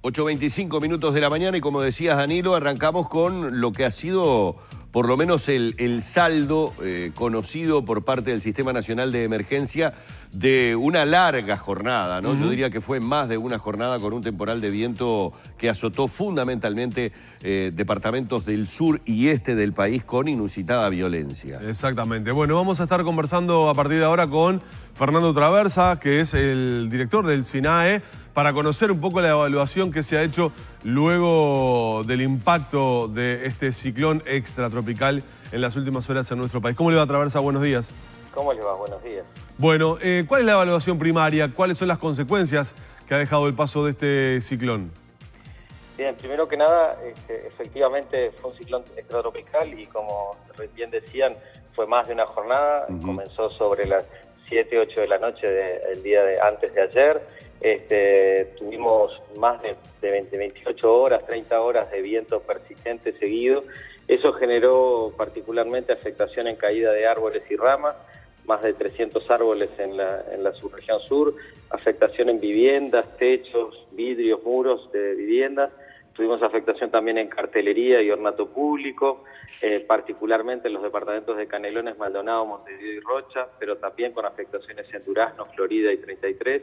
8:25 de la mañana y como decías, Danilo, arrancamos con lo que ha sido por lo menos el saldo conocido por parte del Sistema Nacional de Emergencia de una larga jornada, ¿no? Yo diría que fue más de una jornada con un temporal de viento que azotó fundamentalmente departamentos del sur y este del país con inusitada violencia. Exactamente. Bueno, vamos a estar conversando a partir de ahora con Fernando Traversa, que es el director del SINAE, para conocer un poco la evaluación que se ha hecho luego del impacto de este ciclón extratropical en las últimas horas en nuestro país. ¿Cómo le va, Traversa? Buenos días. ¿Cómo le va? Buenos días. Bueno, ¿cuál es la evaluación primaria? ¿Cuáles son las consecuencias que ha dejado el paso de este ciclón? Bien, primero que nada, efectivamente fue un ciclón extratropical y como bien decían, fue más de una jornada. Comenzó sobre las 7, 8 de la noche del día antes de ayer. Tuvimos más de 28 horas, 30 horas de viento persistente seguido. Eso generó particularmente afectación en caída de árboles y ramas, más de 300 árboles en la subregión sur, afectación en viviendas, techos, vidrios, muros de viviendas. Tuvimos afectación también en cartelería y ornato público, particularmente en los departamentos de Canelones, Maldonado, Montevideo y Rocha, pero también con afectaciones en Durazno, Florida y 33.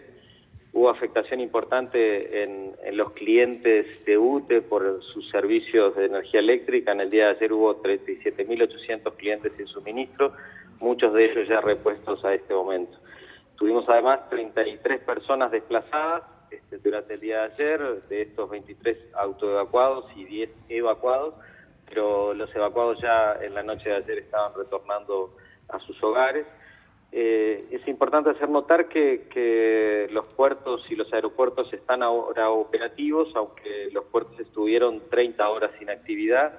Hubo afectación importante en los clientes de UTE por sus servicios de energía eléctrica. En el día de ayer hubo 37.800 clientes sin suministro, muchos de ellos ya repuestos a este momento. Tuvimos además 33 personas desplazadas durante el día de ayer, de estos 23 autoevacuados y 10 evacuados, pero los evacuados ya en la noche de ayer estaban retornando a sus hogares. Es importante hacer notar que los puertos y los aeropuertos están ahora operativos, aunque los puertos estuvieron 30 horas sin actividad.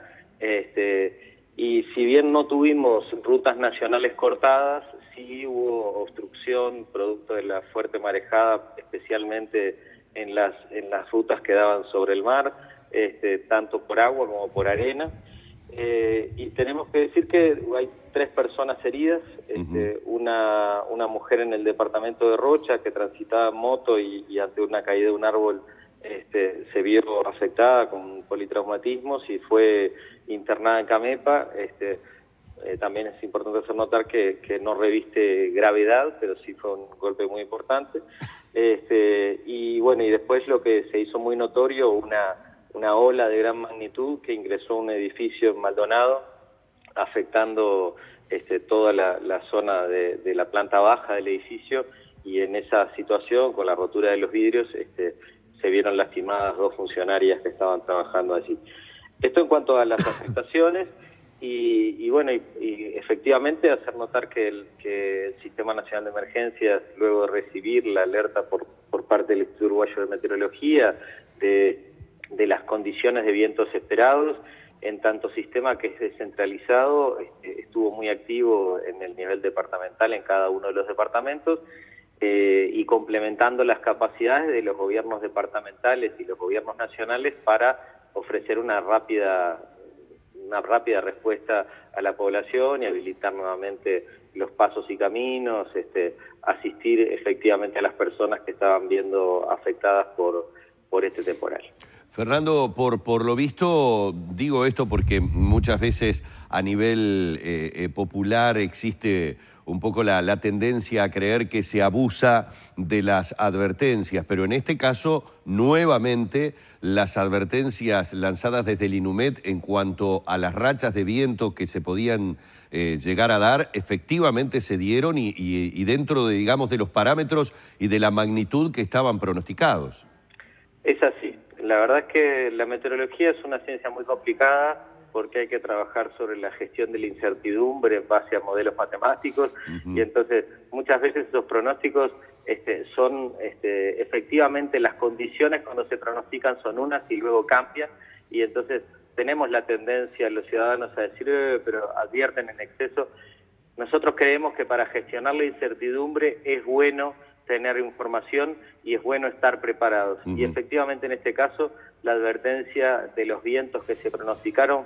Y si bien no tuvimos rutas nacionales cortadas, sí hubo obstrucción producto de la fuerte marejada, especialmente en las rutas que daban sobre el mar, tanto por agua como por arena. Y tenemos que decir que hay 3 personas heridas, una mujer en el departamento de Rocha que transitaba en moto y ante una caída de un árbol se vio afectada con politraumatismos y fue internada en Camepa. También es importante hacer notar que no reviste gravedad, pero sí fue un golpe muy importante. Y bueno, y después lo que se hizo muy notorio, una ola de gran magnitud que ingresó a un edificio en Maldonado, afectando toda la zona de la planta baja del edificio, y en esa situación, con la rotura de los vidrios, se vieron lastimadas 2 funcionarias que estaban trabajando allí. Esto en cuanto a las afectaciones, y bueno, y efectivamente hacer notar que el Sistema Nacional de Emergencias, luego de recibir la alerta por parte del Instituto Uruguayo de Meteorología, de las condiciones de vientos esperados, en tanto sistema que es descentralizado, estuvo muy activo en el nivel departamental en cada uno de los departamentos, y complementando las capacidades de los gobiernos departamentales y los gobiernos nacionales para ofrecer una rápida respuesta a la población y habilitar nuevamente los pasos y caminos, asistir efectivamente a las personas que estaban viendo afectadas por este temporal. Fernando, por lo visto, digo esto porque muchas veces a nivel popular existe un poco la tendencia a creer que se abusa de las advertencias, pero en este caso, nuevamente, las advertencias lanzadas desde el INUMED en cuanto a las rachas de viento que se podían llegar a dar, efectivamente se dieron y dentro de, digamos, de los parámetros y de la magnitud que estaban pronosticados. Es así. La verdad es que la meteorología es una ciencia muy complicada porque hay que trabajar sobre la gestión de la incertidumbre en base a modelos matemáticos, y entonces muchas veces esos pronósticos son efectivamente las condiciones cuando se pronostican son unas y luego cambian, y entonces tenemos la tendencia los ciudadanos a decir pero advierten en exceso. Nosotros creemos que para gestionar la incertidumbre es bueno tener información y es bueno estar preparados. Y efectivamente en este caso la advertencia de los vientos que se pronosticaron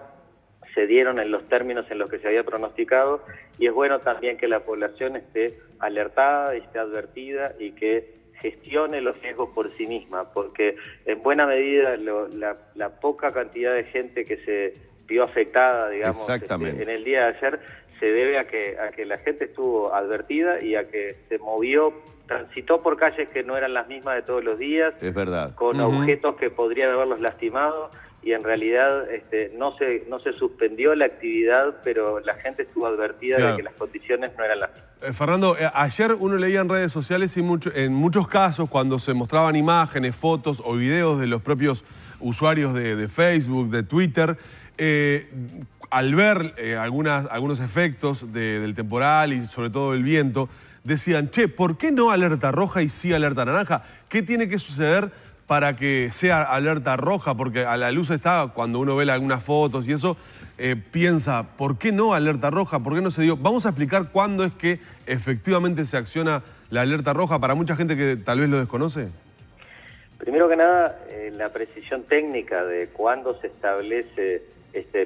se dieron en los términos en los que se había pronosticado, y es bueno también que la población esté alertada, esté advertida y que gestione los riesgos por sí misma, porque en buena medida la poca cantidad de gente que se vio afectada, digamos, en el día de ayer, se debe a que la gente estuvo advertida y a que se movió, transitó por calles que no eran las mismas de todos los días, es verdad, con objetos que podrían haberlos lastimado, y en realidad no se suspendió la actividad, pero la gente estuvo advertida de que las condiciones no eran las mismas. Fernando, ayer uno leía en redes sociales y en muchos casos, cuando se mostraban imágenes, fotos o videos de los propios usuarios de Facebook, de Twitter, al ver algunos efectos del temporal y sobre todo el viento, decían, che, ¿por qué no alerta roja y sí alerta naranja? ¿Qué tiene que suceder para que sea alerta roja? Porque a la luz está, cuando uno ve algunas fotos y eso, piensa, ¿por qué no alerta roja? ¿Por qué no se dio? Vamos a explicar cuándo es que efectivamente se acciona la alerta roja para mucha gente que tal vez lo desconoce. Primero que nada, la precisión técnica de cuándo se establece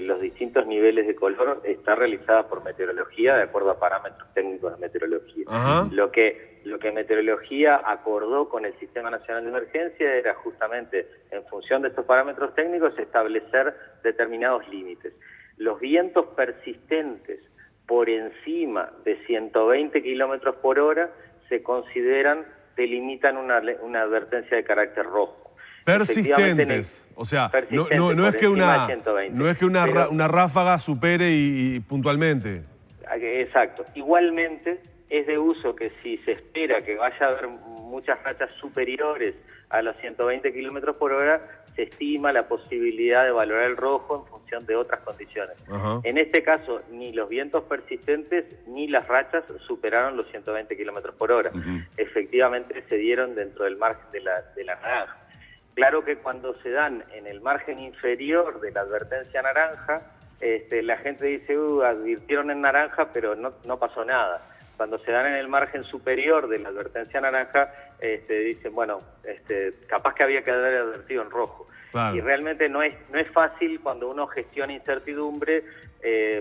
los distintos niveles de color está realizada por meteorología de acuerdo a parámetros técnicos de meteorología. Lo que meteorología acordó con el Sistema Nacional de Emergencia era justamente, en función de estos parámetros técnicos, establecer determinados límites. Los vientos persistentes por encima de 120 kilómetros por hora se consideran, delimitan una advertencia de carácter rojo. Persistentes, o sea, no es que una ráfaga supere y puntualmente. Exacto. Igualmente, es de uso que si se espera que vaya a haber muchas rachas superiores a los 120 kilómetros por hora, se estima la posibilidad de valorar el rojo en función de otras condiciones. En este caso, ni los vientos persistentes ni las rachas superaron los 120 kilómetros por hora. Efectivamente, se dieron dentro del margen de la naranja. Claro que cuando se dan en el margen inferior de la advertencia naranja, la gente dice, advirtieron en naranja, pero no pasó nada. Cuando se dan en el margen superior de la advertencia naranja, dicen, bueno, capaz que había que haber advertido en rojo. Claro. Y realmente no es fácil, cuando uno gestiona incertidumbre,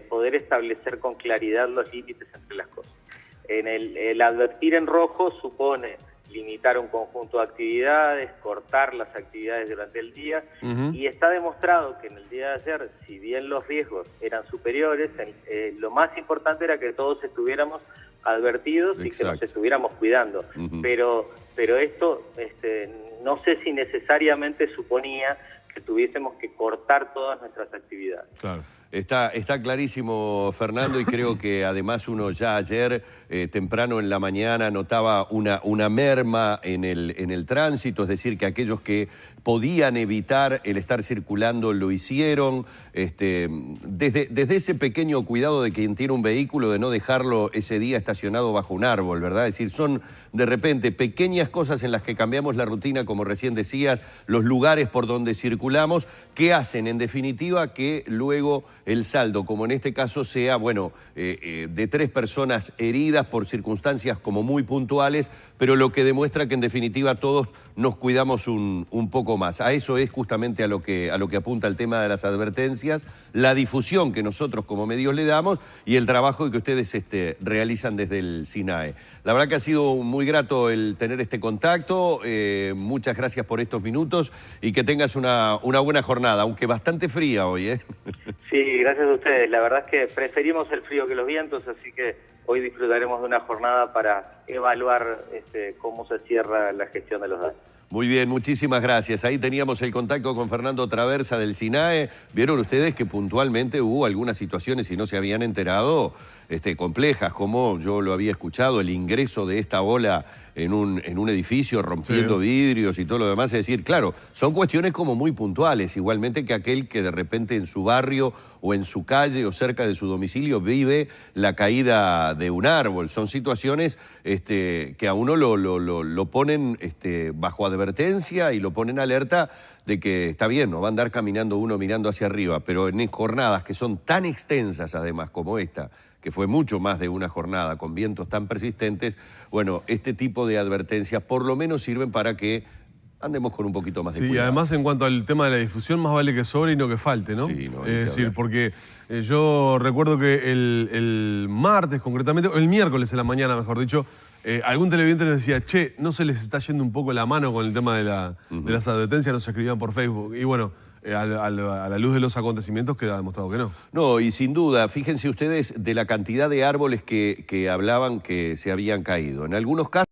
poder establecer con claridad los límites entre las cosas. El advertir en rojo supone limitar un conjunto de actividades, cortar las actividades durante el día, y está demostrado que en el día de ayer, si bien los riesgos eran superiores, lo más importante era que todos estuviéramos advertidos y que nos estuviéramos cuidando. Pero esto no sé si necesariamente suponía que tuviésemos que cortar todas nuestras actividades. Claro. Está clarísimo, Fernando, y creo que además uno ya ayer, temprano en la mañana, notaba una merma en el tránsito, es decir, que aquellos que podían evitar el estar circulando lo hicieron, desde ese pequeño cuidado de quien tiene un vehículo, de no dejarlo ese día estacionado bajo un árbol, ¿verdad? Es decir, son de repente pequeñas cosas en las que cambiamos la rutina, como recién decías, los lugares por donde circulamos, que hacen en definitiva que luego el saldo, como en este caso, sea, bueno, de 3 personas heridas por circunstancias como muy puntuales, pero lo que demuestra que en definitiva todos nos cuidamos un poco más. A eso es justamente a lo que apunta el tema de las advertencias, la difusión que nosotros como medios le damos y el trabajo que ustedes realizan desde el SINAE. La verdad que ha sido muy grato el tener este contacto, muchas gracias por estos minutos y que tengas una buena jornada, aunque bastante fría hoy, ¿eh? Sí, gracias a ustedes. La verdad es que preferimos el frío que los vientos, así que hoy disfrutaremos de una jornada para evaluar cómo se cierra la gestión de los datos. Muy bien, muchísimas gracias. Ahí teníamos el contacto con Fernando Traversa del SINAE. Vieron ustedes que puntualmente hubo algunas situaciones, si no se habían enterado, complejas, como yo lo había escuchado, el ingreso de esta ola en un edificio rompiendo vidrios y todo lo demás. Es decir, claro, son cuestiones como muy puntuales, igualmente que aquel que de repente en su barrio o en su calle o cerca de su domicilio vive la caída de un árbol. Son situaciones que a uno lo ponen bajo advertencia y lo ponen alerta de que está bien, no va a andar caminando uno mirando hacia arriba, pero en jornadas que son tan extensas además como esta, que fue mucho más de una jornada con vientos tan persistentes, bueno, este tipo de advertencias por lo menos sirven para que andemos con un poquito más de cuidado. Sí, además en cuanto al tema de la difusión, más vale que sobre y no que falte, ¿no? Sí, no, es decir, porque yo recuerdo que el martes concretamente, o el miércoles en la mañana, mejor dicho, algún televidente nos decía, che, ¿no se les está yendo un poco la mano con el tema de las advertencias? Nos escribían por Facebook. Y bueno, a la luz de los acontecimientos queda demostrado que no. No, y sin duda, fíjense ustedes de la cantidad de árboles que hablaban que se habían caído. En algunos casos